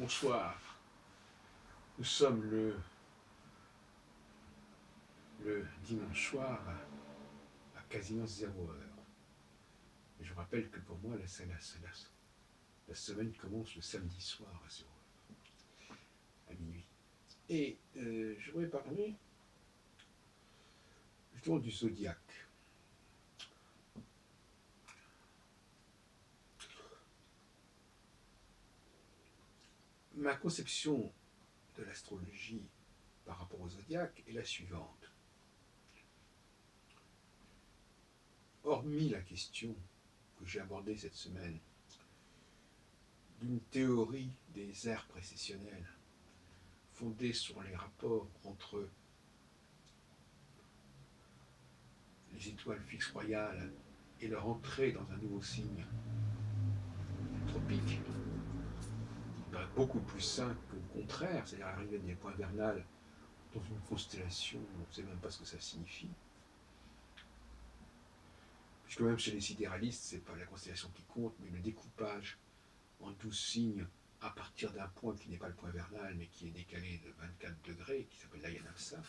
Bonsoir. Nous sommes le dimanche soir à quasiment 0 heure. Et je vous rappelle que pour moi, la semaine commence le samedi soir à 0 heure, à minuit. Et je voudrais parler justement du zodiaque. Ma conception de l'astrologie par rapport au zodiaque est la suivante. Hormis la question que j'ai abordée cette semaine d'une théorie des ères précessionnelles fondée sur les rapports entre les étoiles fixes royales et leur entrée dans un nouveau signe tropique, beaucoup plus sain que le contraire, c'est-à-dire l'arrivée des points vernales dans une constellation, on ne sait même pas ce que ça signifie. Puisque même chez les sidéralistes, ce n'est pas la constellation qui compte, mais le découpage en 12 signes à partir d'un point qui n'est pas le point vernal, mais qui est décalé de 24 degrés, qui s'appelle l'Ayanamsa.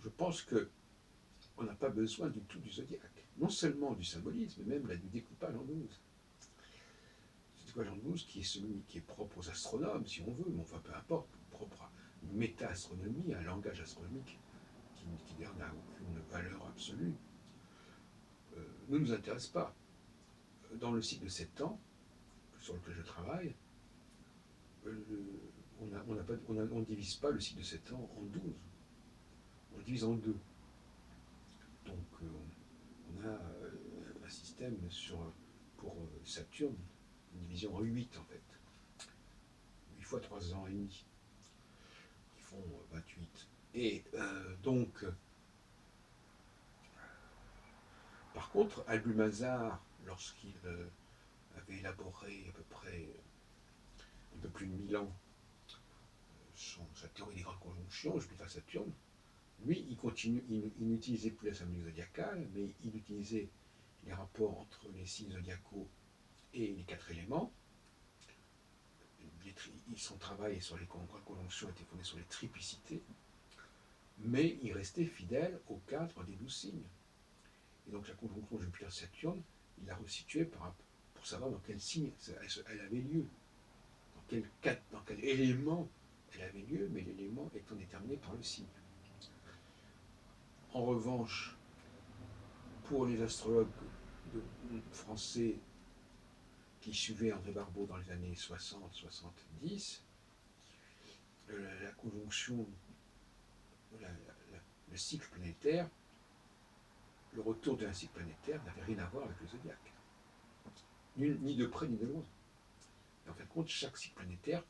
Je pense qu'on n'a pas besoin du tout du zodiaque. Non seulement du symbolisme, mais même du découpage en 12. Ce découpage en 12 qui est celui qui est propre aux astronomes, si on veut, mais enfin peu importe, propre à une méta-astronomie, un langage astronomique qui d'ailleurs n'a aucune valeur absolue, ne nous intéresse pas. Dans le cycle de 7 ans, sur lequel je travaille, on ne divise pas le cycle de 7 ans en 12, on le divise en 2. Donc on a un système pour Saturne, une division en 8 en fait. 8 fois 3 ans et demi, qui font 28. Et donc, par contre, Albumazzar, lorsqu'il avait élaboré à peu près un peu plus de 1000 ans sa théorie des grandes conjonctions, Jupiter-Saturne, lui, il n'utilisait plus la symbolique zodiacale, mais il utilisait les rapports entre les signes zodiacaux et les 4 éléments. Son travail sur les grandes conjonctions était fondé sur les triplicités, mais il restait fidèle au cadre des 12 signes. Et donc la conjonction Jupiter-Saturne, il l'a resituée pour savoir dans quel signe elle avait lieu, dans quel élément elle avait lieu, mais l'élément étant déterminé par le signe. En revanche, pour les astrologues français qui suivaient André Barbeau dans les années 60-70, la conjonction, le cycle planétaire, le retour d'un cycle planétaire n'avait rien à voir avec le zodiaque. Ni de près ni de loin. Et en fin de compte, chaque cycle planétaire,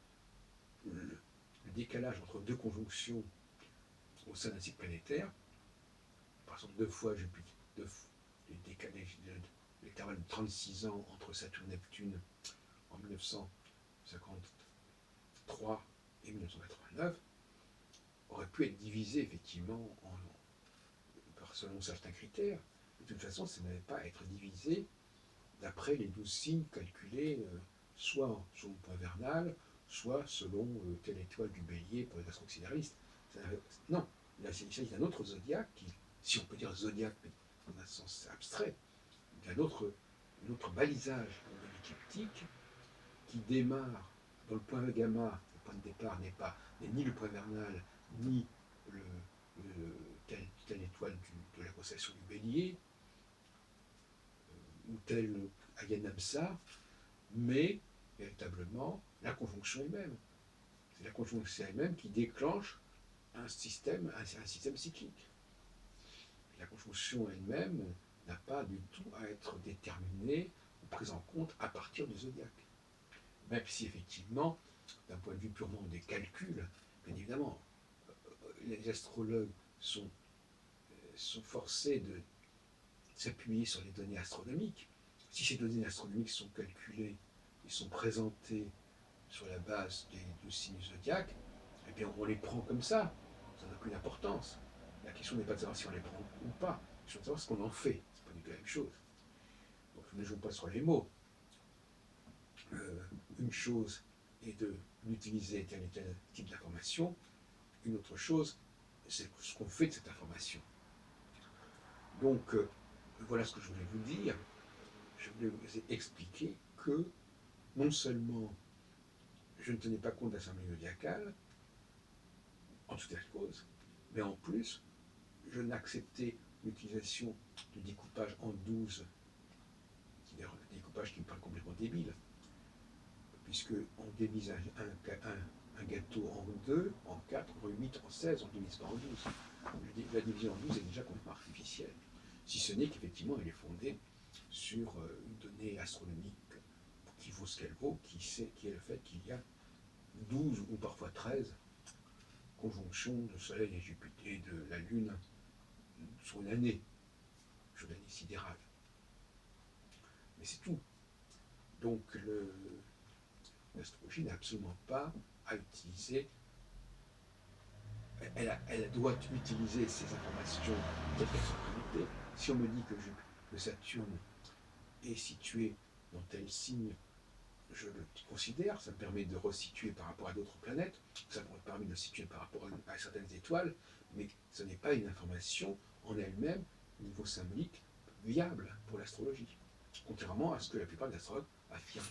le décalage entre deux conjonctions au sein d'un cycle planétaire, par exemple 2 fois Jupiter, l'intervalle de 36 ans entre Saturne et Neptune en 1953 et 1989, aurait pu être divisé effectivement selon certains critères. De toute façon, ça n'avait pas à être divisé d'après les 12 signes calculés, soit selon le point vernal, soit selon telle étoile du bélier pour les astro-auxiliaristes. Non, il s'agit d'un autre zodiaque, si on peut dire zodiaque, mais dans un sens abstrait, d'un autre balisage de l'écliptique qui démarre dans le point gamma. Le point de départ n'est ni le point vernal, ni telle étoile de la constellation du bélier, ou tel Ayanamsa, mais véritablement la conjonction elle-même. C'est la conjonction elle-même qui déclenche un système cyclique. La conjonction elle-même n'a pas du tout à être déterminée ou prise en compte à partir du zodiaque. Même si effectivement, d'un point de vue purement des calculs, bien évidemment, les astrologues sont forcés de s'appuyer sur les données astronomiques. Si ces données astronomiques sont calculées et sont présentées sur la base des signes zodiaques, eh bien on les prend comme ça n'a aucune importance. La question n'est pas de savoir si on les prend ou pas, la question est de savoir ce qu'on en fait. C'est pas du tout la même chose. Donc ne jouons pas sur les mots. Une chose et d'utiliser tel et tel type d'information. Une autre chose, c'est ce qu'on fait de cette information. Donc, voilà ce que je voulais vous dire. Je voulais vous expliquer que non seulement je ne tenais pas compte d'assembly zodiacale, en tout état de cause, mais en plus, je n'acceptais l'utilisation du découpage en 12, qui est un découpage qui me paraît complètement débile, puisqu'on divise un gâteau en 2, en 4, en 8, en 16, on ne divise pas en 12. La division en 12 est déjà complètement artificielle, si ce n'est qu'effectivement elle est fondée sur une donnée astronomique qui vaut ce qu'elle vaut, qui est le fait qu'il y a 12 ou parfois 13 conjonctions de Soleil et Jupiter et de la Lune sur une année sidérale. Mais c'est tout. Donc l'astrologie n'a absolument pas à utiliser, elle doit utiliser ces informations telles qu'elles sont présentées. Si on me dit que Saturne est situé dans tel signe, je le considère, ça me permet de resituer par rapport à d'autres planètes, ça me permet de le situer par rapport à certaines étoiles, mais ce n'est pas une information en elle-même, au niveau symbolique, viable pour l'astrologie, contrairement à ce que la plupart des astrologues affirment.